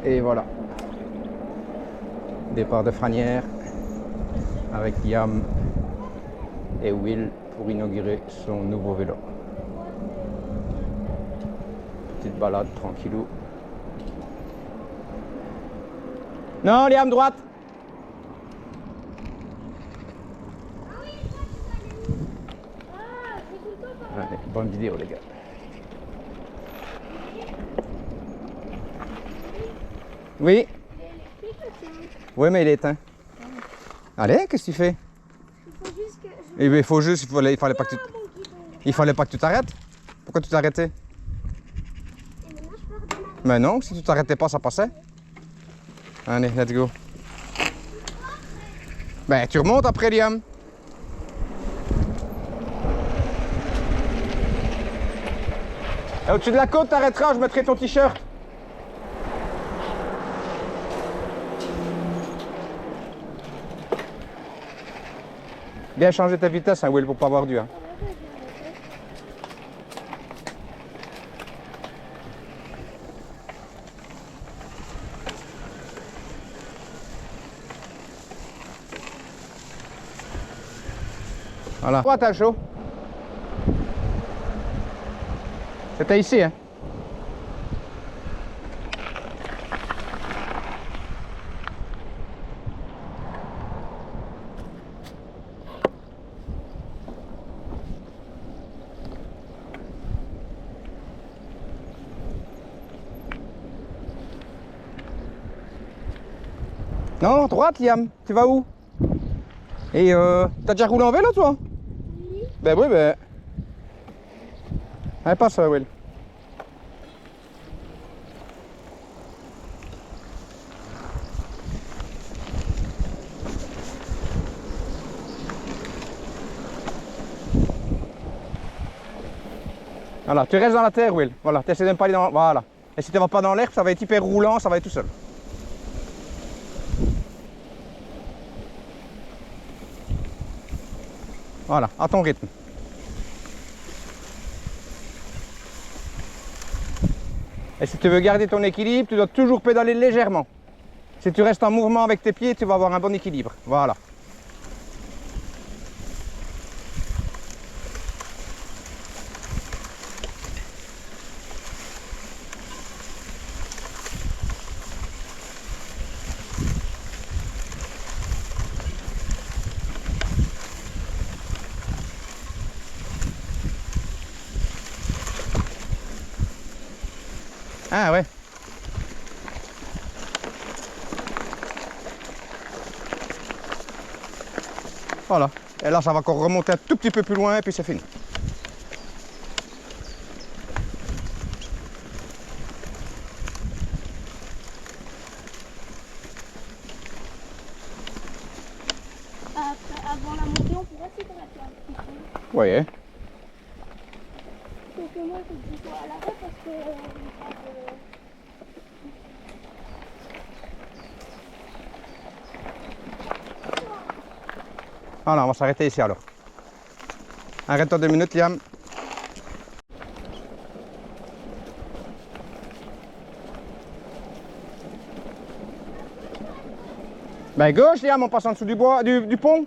Et voilà. Départ de Franières avec Liam et Will pour inaugurer son nouveau vélo. Petite balade tranquillou. Non, Liam, droite. Allez, bonne vidéo les gars. Oui. Oui, mais il est éteint. Allez, qu'est-ce que tu fais? Il faut juste il fallait pas que tu... Il fallait pas que tu t'arrêtes. Pourquoi tu t'es arrêté? Mais non, si tu t'arrêtais pas, ça passait. Allez, let's go. Ben, tu remontes après, Liam. Et au-dessus de la côte, t'arrêteras, je mettrai ton t-shirt. Bien changer ta vitesse, hein, Will, pour pas avoir dû. Hein. Voilà. Pourquoi t'as chaud? C'était ici, hein? Non, droite, Liam. Tu vas où? Et t'as déjà roulé en vélo, toi? Oui. Ben oui, ben... Allez, passe, Will. Voilà, tu restes dans la terre, Will. Voilà, tu essaies de ne pas aller dans... Voilà. Et si tu ne vas pas dans l'herbe, ça va être hyper roulant, ça va être tout seul. Voilà, à ton rythme. Et si tu veux garder ton équilibre, tu dois toujours pédaler légèrement. Si tu restes en mouvement avec tes pieds, tu vas avoir un bon équilibre. Voilà. Ah ouais. Voilà. Et là, ça va encore remonter un tout petit peu plus loin et puis c'est fini. Avant la montée, on pourrait s'y arrêter un petit peu. Vous voyez. Donc moi, il faut que je sois à l'arrêt parce que... Voilà, on va s'arrêter ici alors. Arrête-toi 2 minutes, Liam. Ben gauche, Liam, on passe en dessous du bois, du pont.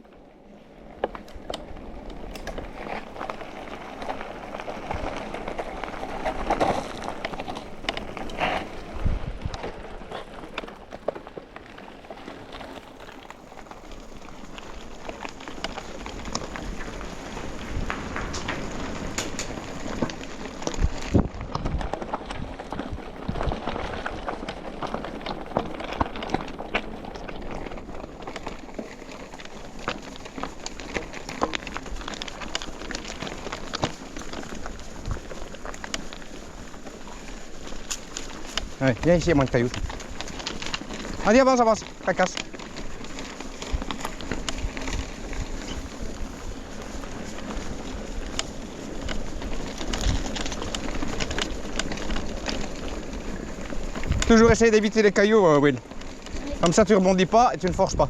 Allez, viens ici, il y a moins de cailloux. Allez, avance, avance, fracasse. Toujours essayer d'éviter les cailloux, Will. Comme ça, tu rebondis pas et tu ne forces pas.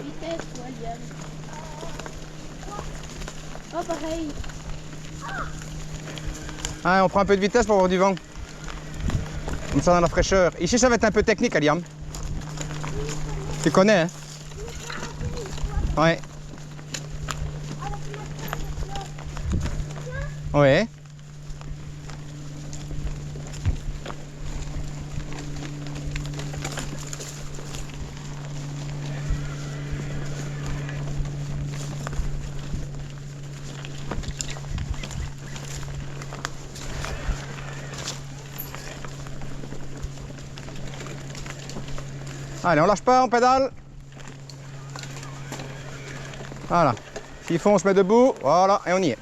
Vitesse, toi, Liane. Oh, pareil. Ah, on prend un peu de vitesse pour avoir du vent. Comme ça dans la fraîcheur. Ici ça va être un peu technique, Aliam. Tu connais, hein? Ouais. Ouais. Allez, on lâche pas, on pédale. Voilà. S'il faut, on se met debout. Voilà, et on y est.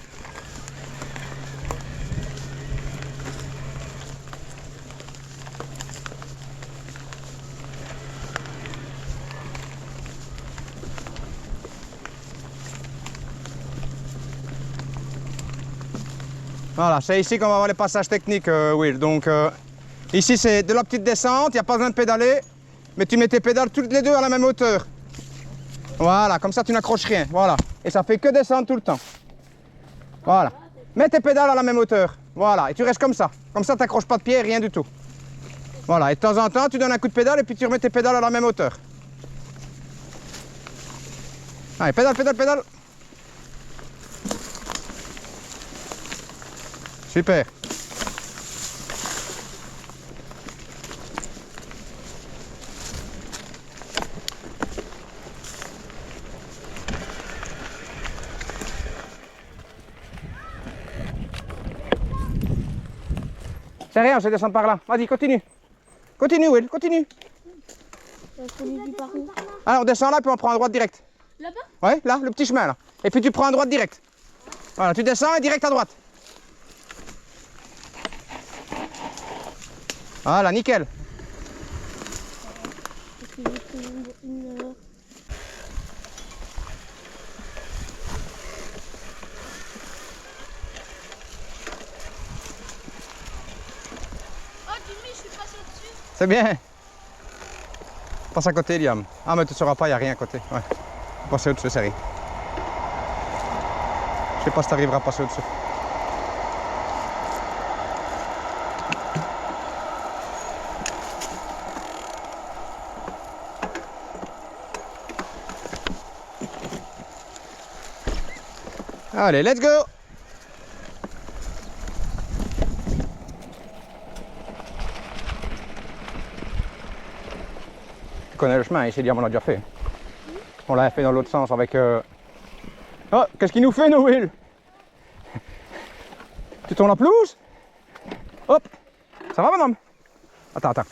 Voilà, c'est ici qu'on va avoir les passages techniques, Will. Donc, ici, c'est de la petite descente, il n'y a pas besoin de pédaler. Mais tu mets tes pédales toutes les deux à la même hauteur. Voilà, comme ça tu n'accroches rien. Voilà. Et ça fait que descendre tout le temps. Voilà. Mets tes pédales à la même hauteur. Voilà. Et tu restes comme ça. Comme ça, tu n'accroches pas de pied, rien du tout. Voilà. Et de temps en temps, tu donnes un coup de pédale et puis tu remets tes pédales à la même hauteur. Allez, pédale, pédale, pédale. Super. C'est rien, je descends par là. Vas-y, continue. Continue, Will, continue. Par où? Alors, on descend là, puis on prend un droite direct. Là-bas? Ouais, là, le petit chemin, là. Et puis tu prends un droite direct. Voilà, tu descends et direct à droite. Voilà, nickel. Oh, Jimmy, je suis passé dessus. C'est bien. Passe à côté, Liam. Ah, mais tu ne sauras pas, il n'y a rien à côté. Ouais. Passer au-dessus, c'est rien. Je sais pas si tu arriveras à passer au-dessus. Allez, let's go! Tu connais le chemin, ici, Liam, on l'a déjà fait. On l'a fait dans l'autre sens avec... Oh, qu'est-ce qu'il nous fait, Noël? Tu tournes la pelouse? Hop! Ça va, madame? Attends, attends.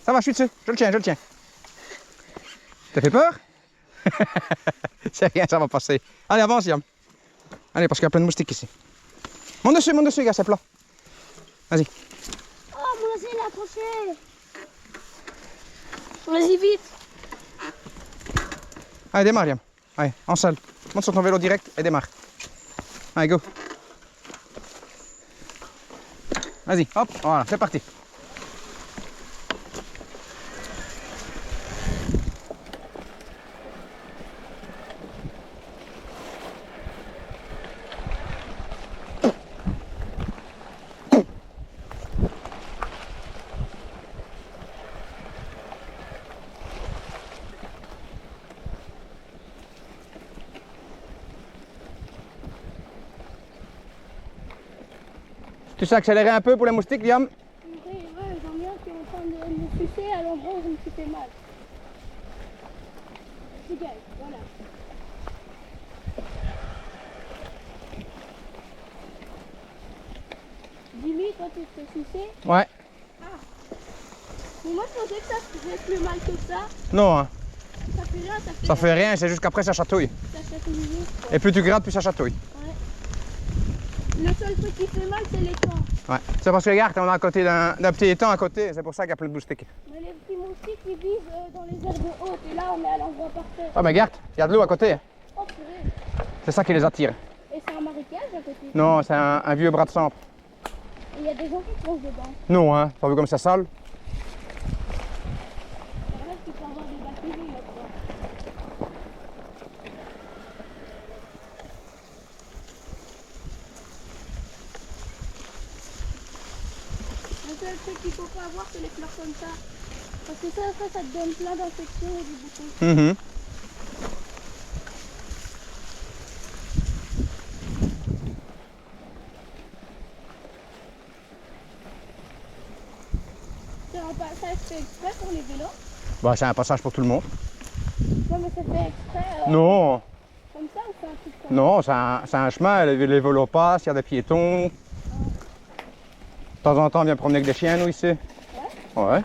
Ça va, je suis dessus. Je le tiens, je le tiens. T'as fait peur? C'est rien, ça va passer. Allez, avance, Liam. Allez, parce qu'il y a plein de moustiques ici. Monte dessus, gars, c'est plat. Vas-y. Oh, mon lacet, il est accroché. Vas-y, vite. Allez, démarre, Liam. Allez, en salle. Monte sur ton vélo direct et démarre. Allez, go. Vas-y, hop, voilà, c'est parti. Tu sais accélérer un peu pour les moustiques, Liam? Ouais, j'en ai un qui est en train de me sucer à l'endroit où je me suis fait mal. Dégage, voilà. Jimmy, toi tu te fais sucer? Ouais. Mais moi, je pensais que ça faisait plus mal que ça. Non, hein. Ça fait rien, Ça fait rien, c'est juste qu'après ça chatouille. Ça chatouille juste, quoi. Et plus tu grattes, plus ça chatouille. Le seul truc qui fait mal, c'est les temps. Ouais. C'est parce que regarde, on est à côté d'un petit étang à côté, c'est pour ça qu'il y a plein de moustiques. Mais les petits moustiques, ils vivent dans les herbes hautes. Et là, on est à l'endroit parfait. Ah mais regarde, il y a de l'eau à côté. Oh, purée. C'est ça qui les attire. Et c'est un marécage à côté. Non, c'est un vieux bras de centre. Et il y a des gens qui plongent dedans. Non, hein. T'as vu comme c'est sale? C'est vrai qu'il peut y avoir des bactéries là-dedans. Le seul truc qu'il faut pas avoir, c'est les fleurs comme ça. Parce que ça te donne plein d'infections et des boutons. Mhm. C'est un passage fait exprès pour les vélos. Bah, c'est un passage pour tout le monde. Non, mais c'est fait exprès. Non, Comme ça ou c'est un truc comme non, c'est un chemin, les vélos passent, il y a des piétons. De temps en temps, on vient promener avec des chiens, nous, ici. Ouais.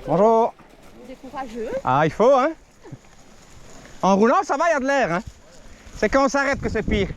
Bonjour. des courageux. Ah, il faut, hein? En roulant, ça va, il y a de l'air, hein? C'est quand on s'arrête que c'est pire.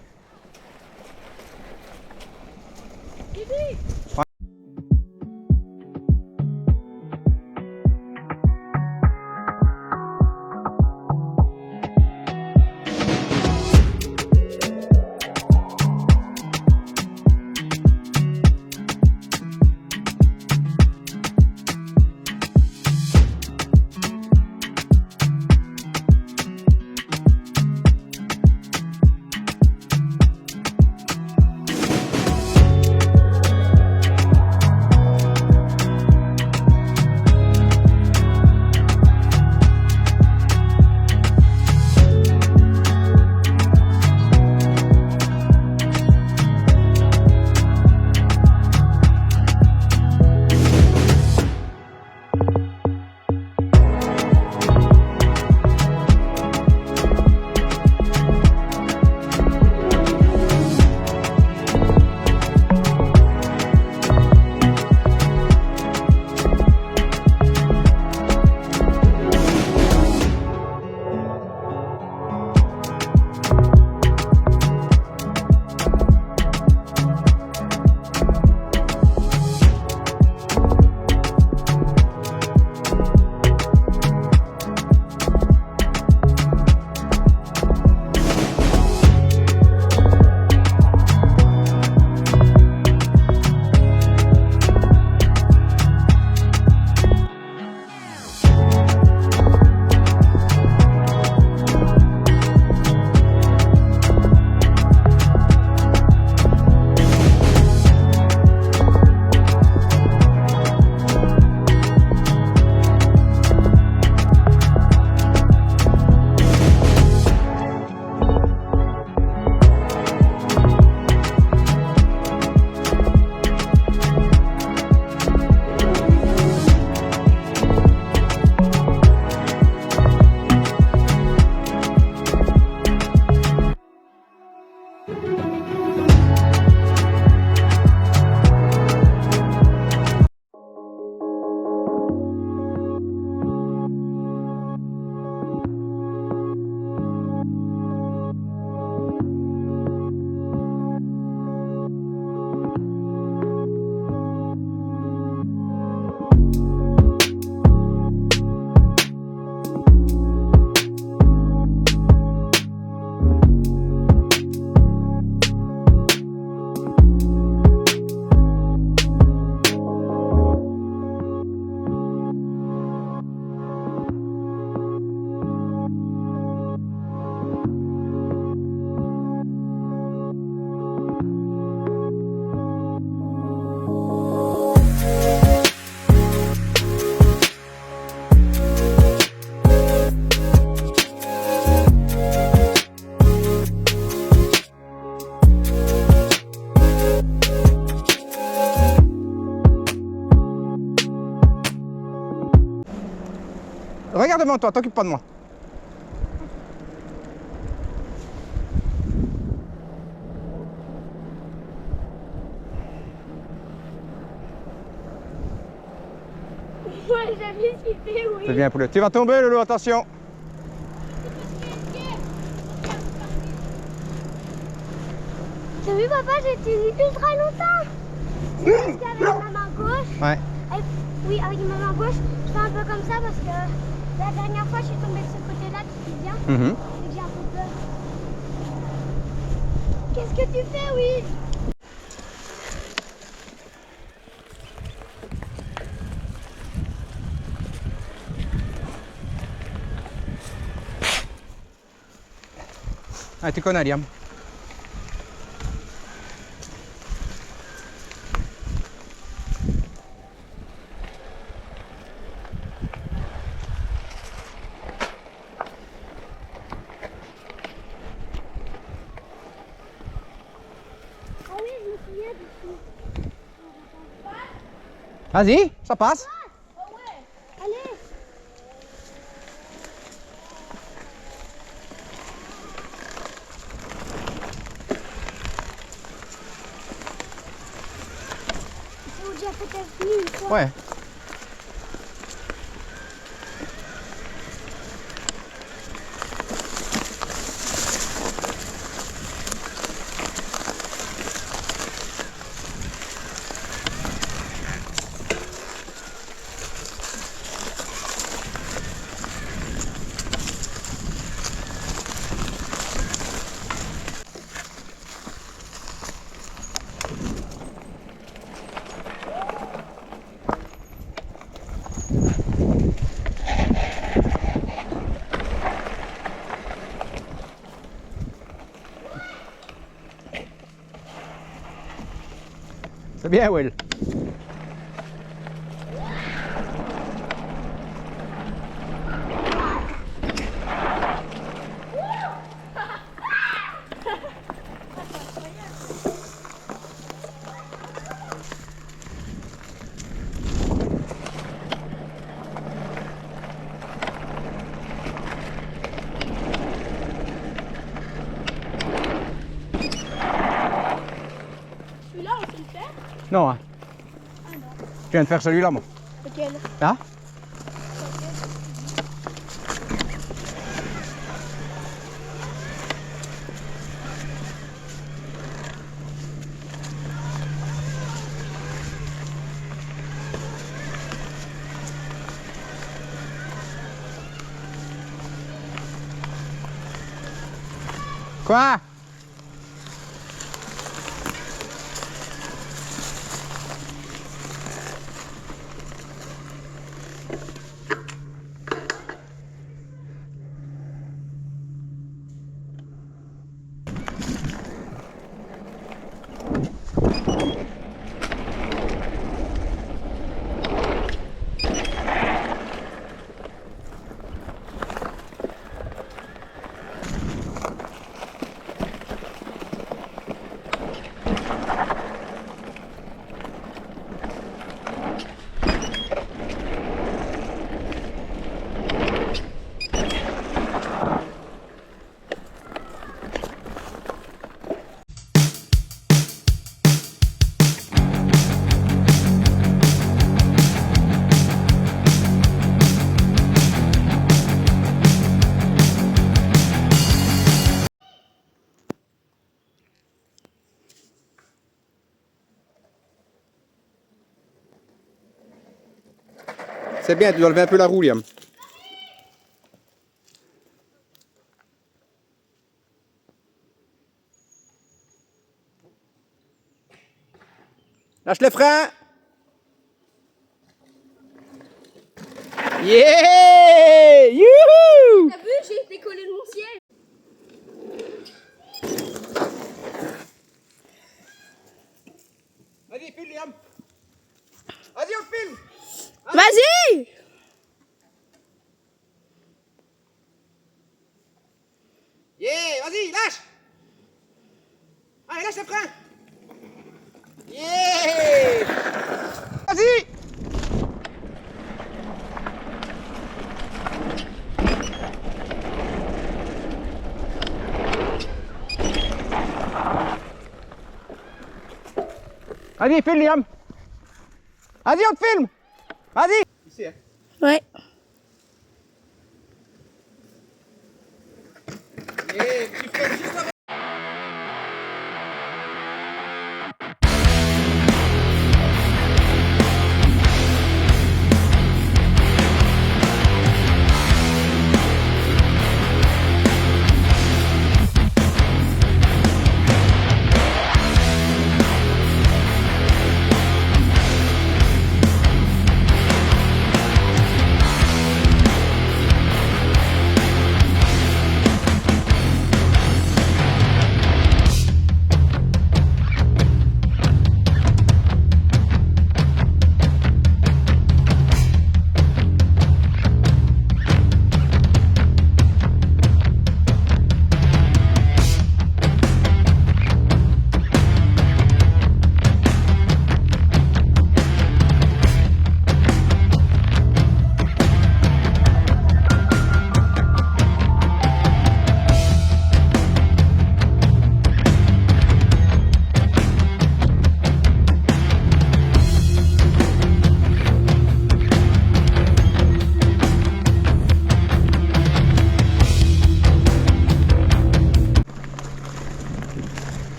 devant toi, t'occupe pas de moi. Moi, j'aime bien ce qu'il fait, oui. C'est bien, poulet. Tu vas tomber, Loulou, attention. T'as vu, papa, j'ai tenu ultra longtemps. Parce qu'avec ma main gauche, Ouais. oui, avec ma main gauche, je fais un peu comme ça parce que la dernière fois, je suis tombée de ce côté-là, tu te souviens, Mhm. et que j'ai un peu peur. Qu'est-ce que tu fais, oui? Ah, tu connais, Liam. Ah oui, je me souviens d'ici. Vas-y, ça passe. Allez. Ils ont déjà peut-être fini une fois. Ouais. C'est bien, Will. Celui-là, on sait le faire. Non, hein. Ah non. Je viens de faire celui-là, moi. Lequel? Là? Quoi? C'est bien, tu dois lever un peu la roue, Liam. Lâche les freins. Yeah! Youhou! T'as vu, j'ai décollé de mon ciel. Vas-y, file, Liam. Vas-y, on filme. Vas-y! Yeah, vas-y, lâche. Allez, lâche les freins. Yeah! Vas-y! Vas-y, filme, Liam. Vas-y, on te filme. Vas-y. Ici, hein. Ouais.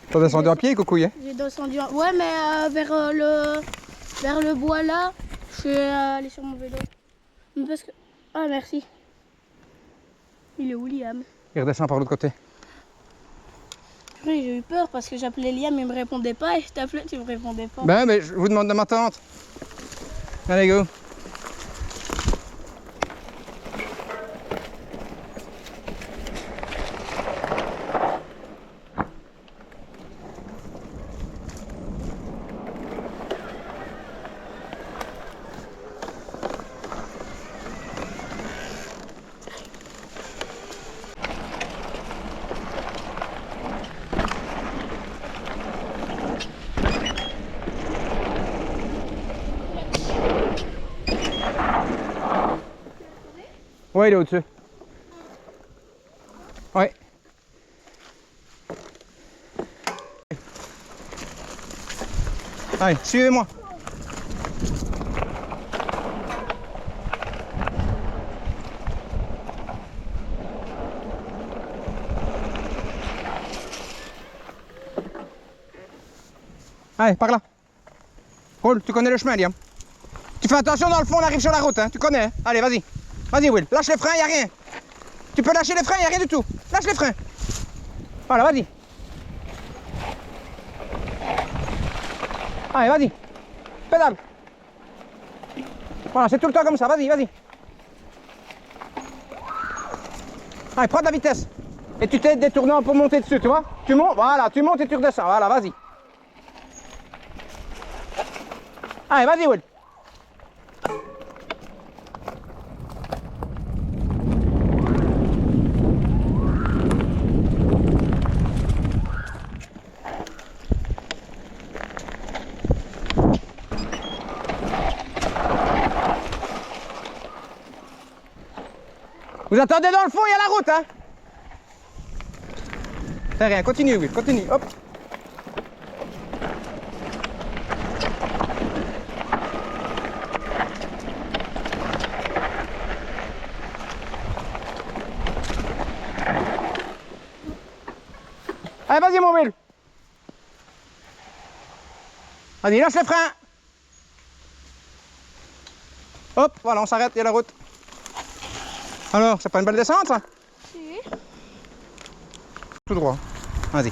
T'as descendu à pied, coucouille, hein? J'ai descendu. Ouais, mais vers le bois là, je suis allé sur mon vélo. Mais parce que. Ah, merci. Il est où, Liam? Il redescend par l'autre côté. Oui, j'ai eu peur parce que j'appelais Liam, il me répondait pas et je t'appelais, tu me répondais pas. Ben, mais je vous demande de ma tante. Allez, go. Ouais, il est au-dessus. Ouais. Allez, suivez-moi. Allez, par là. Roule, tu connais le chemin, Liam. Tu fais attention dans le fond, on arrive sur la route, hein. Tu connais, hein. Allez, vas-y. Vas-y, Will. Lâche les freins, y a rien. Tu peux lâcher les freins, y a rien du tout. Lâche les freins. Voilà, vas-y. Allez, vas-y. Pédale. Voilà, c'est tout le temps comme ça. Vas-y, vas-y. Allez, prends de la vitesse. Et tu t'aides détournant pour monter dessus, tu vois. Tu montes, voilà, tu montes et tu redescends. Voilà, vas-y. Allez, vas-y, Will. Vous attendez dans le fond, il y a la route, hein. C'est rien, continue, Will, continue, hop. Allez, vas-y, mon Will. Vas-y, lâche les freins. Hop, voilà, on s'arrête, il y a la route. Alors, c'est pas une belle descente, ça? Si. Tout droit. Vas-y.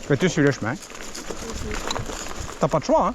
Que tu suis le chemin. T'as pas de choix, hein?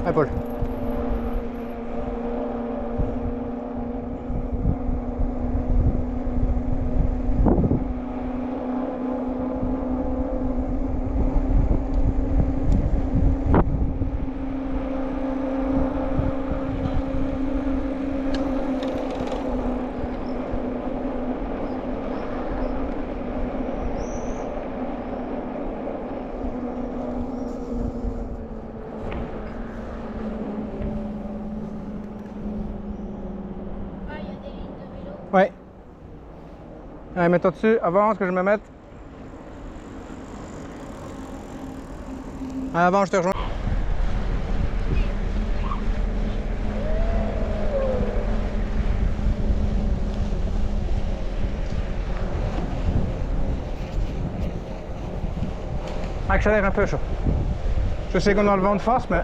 Ah, Paul. Ouais. Allez, mets-toi dessus. Avance que je me mette. Allez, avance, je te rejoins. Accélère un peu, ça. Je sais qu'on a le vent de face, mais...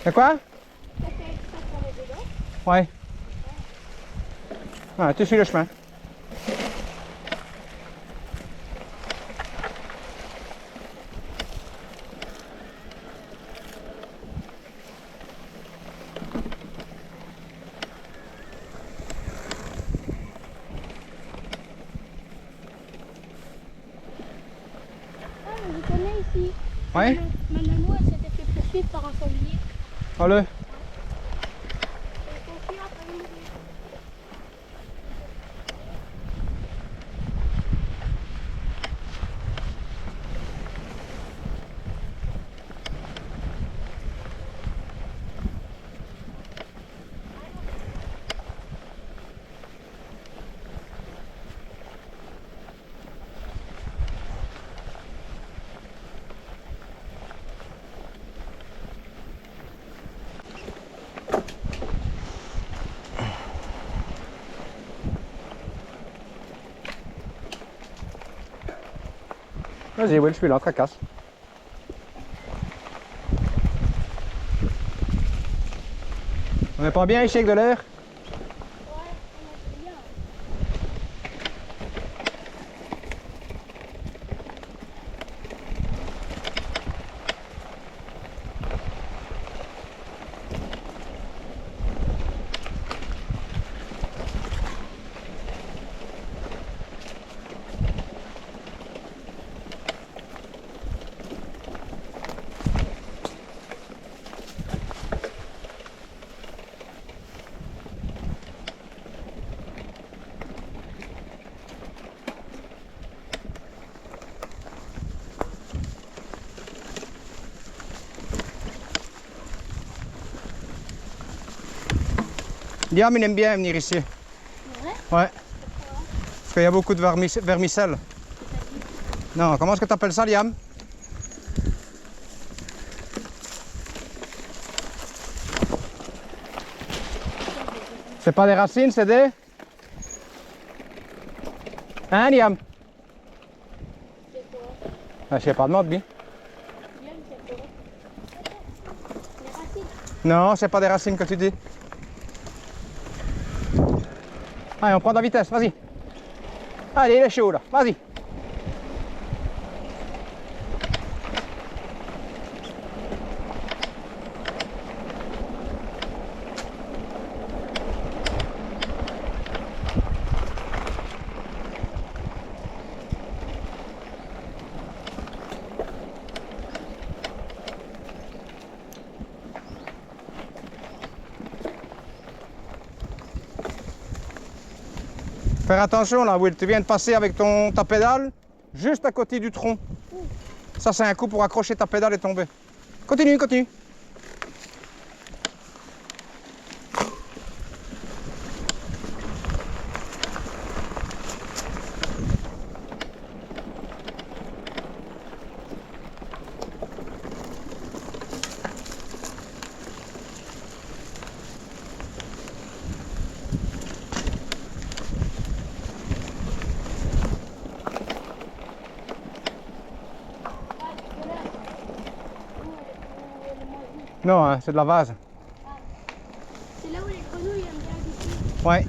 C'est quoi? Ça fait exprès pour les vélos. Ouais. Ah, tu suis le chemin. Ah, je connais ici. Ouais. Ma maman, elle s'était fait poursuivre par un sanglier. Oh le. Elle poursuit après mourir. Vas-y, Will, je suis là, tracasse. On n'est pas bien ici avec de l'air? Liam, il aime bien venir ici. C'est vrai? Ouais. Parce qu'il y a beaucoup de vermicelles. Non, comment est-ce que tu appelles ça, Liam? C'est pas des racines, c'est des... Hein, Liam? C'est quoi? Ah, je sais pas, demande, lui. Bien, c'est quoi? Les racines. Non, c'est pas des racines que tu dis. Allez, on prend de la vitesse, vas-y. Allez, il est chaud là, vas-y. Faire attention là, Will, tu viens de passer avec ta pédale juste à côté du tronc. Ça, c'est un coup pour accrocher ta pédale et tomber. Continue, continue. Non, hein, c'est de la vase. C'est là où les grenouilles aiment bien habiter. Ouais.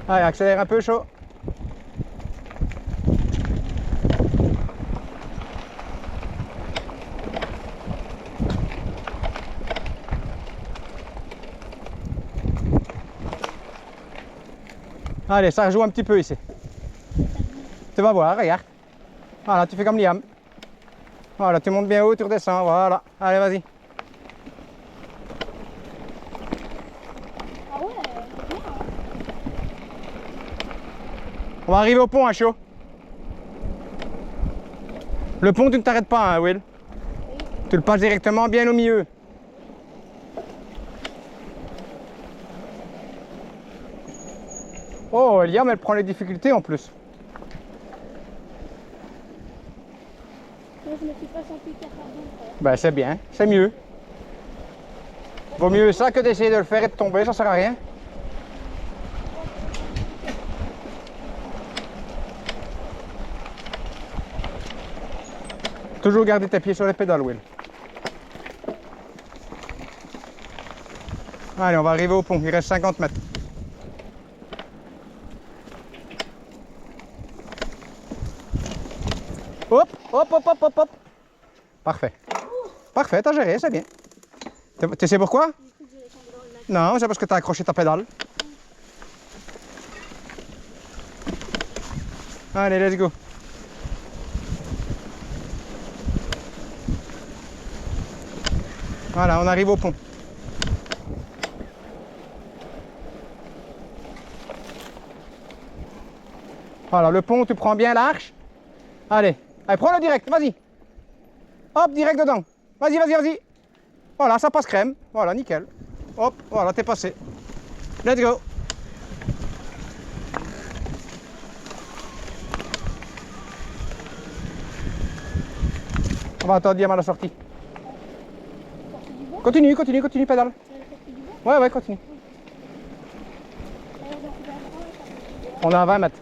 Allez, accélère un peu, chaud. Allez, ça rejoue un petit peu ici. Tu vas voir, regarde. Voilà, tu fais comme Liam. Voilà, tu montes bien haut, tu redescends, voilà. Allez, vas-y. Ah ouais, bien. On va arriver au pont, hein, chaud. Le pont, tu ne t'arrêtes pas, hein, Will. Tu le passes directement bien au milieu. Oh, Liam, elle prend les difficultés en plus. Mais je me suis pas senti capable. Ben c'est bien, c'est mieux. Vaut mieux ça que d'essayer de le faire et de tomber, ça sert à rien. Toujours garder tes pieds sur les pédales, Will. Allez, on va arriver au pont, il reste 50 mètres. Hop, hop, hop, hop, hop, hop. Parfait. Parfait, t'as géré, c'est bien. Tu sais pourquoi? Non, c'est parce que t'as accroché ta pédale. Allez, let's go. Voilà, on arrive au pont. Voilà, le pont, tu prends bien l'arche. Allez, allez, prends-le direct, vas-y. Hop, direct dedans. Vas-y, vas-y, vas-y. Voilà, ça passe crème. Voilà, nickel. Hop, voilà, t'es passé. Let's go. On va attendre Diam à la sortie. Continue, continue, continue, pédale. Ouais, ouais, continue. On est à 20 mètres.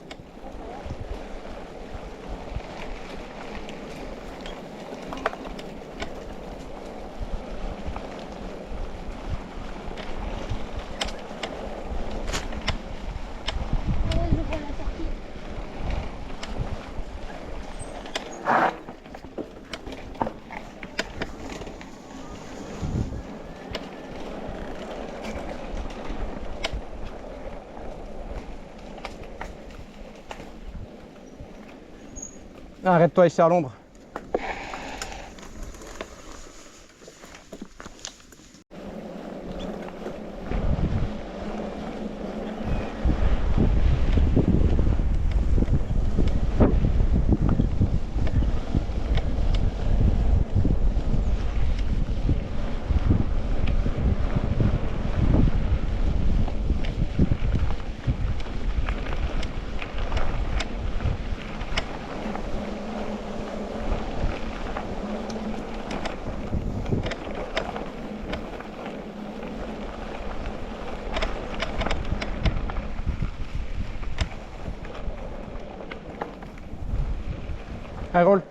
Arrête-toi ici à l'ombre. Allez, roule.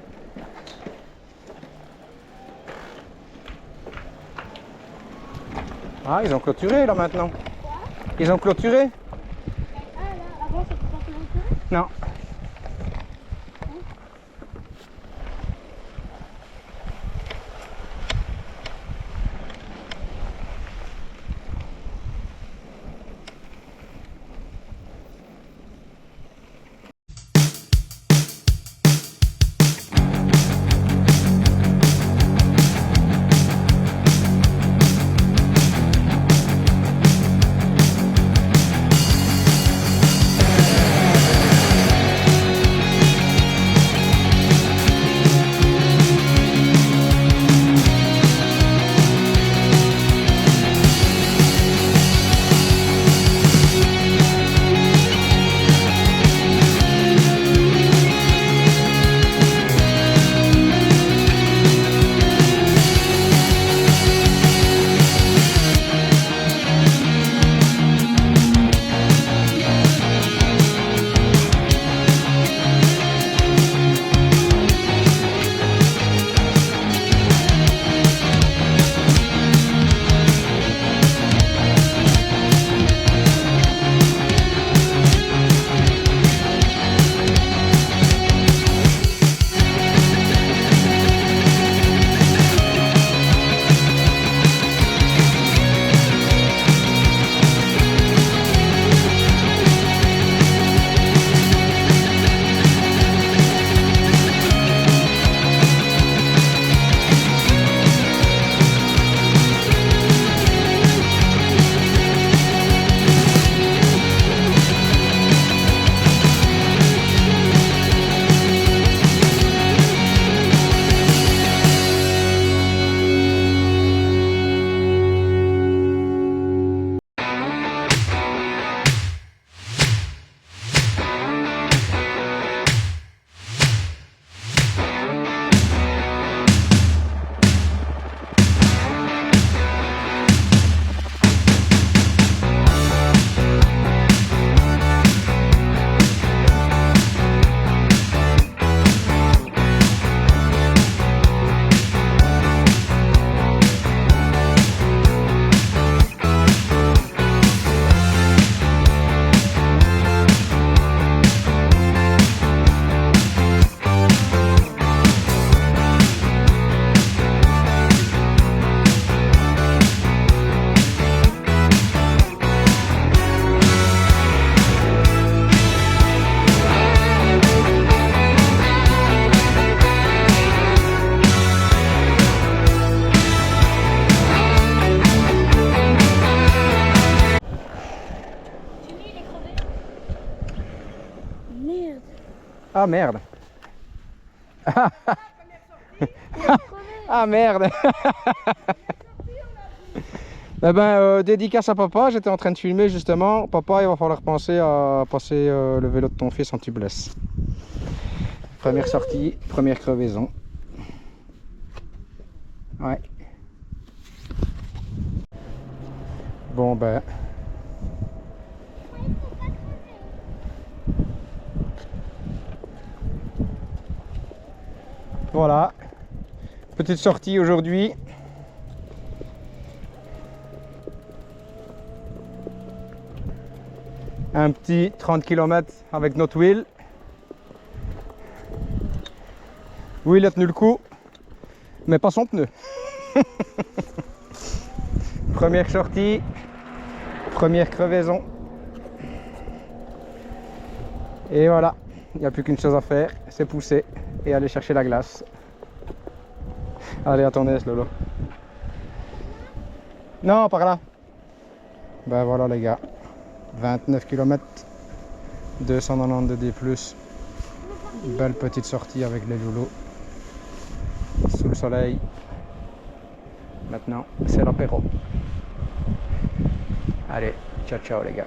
Ah, ils ont clôturé là maintenant. Ils ont clôturé? Ah là, avant c'était pas clôturé? Non. Ah merde. Ah merde. Eh ben, dédicace à papa, j'étais en train de filmer justement. Papa, il va falloir penser à passer le vélo de ton fils en tubeless. Première sortie, première crevaison. Ouais. Bon ben. Voilà. Petite sortie aujourd'hui. Un petit 30 km avec notre Will. Will a tenu le coup, mais pas son pneu. Première sortie, première crevaison. Et voilà, il n'y a plus qu'une chose à faire, c'est pousser et aller chercher la glace. Allez, à ton aise, Lolo. Non, par là. Ben voilà les gars, 29 km, 292 D+. Belle petite sortie avec les loulous. Sous le soleil. Maintenant, c'est l'apéro. Allez, ciao ciao les gars.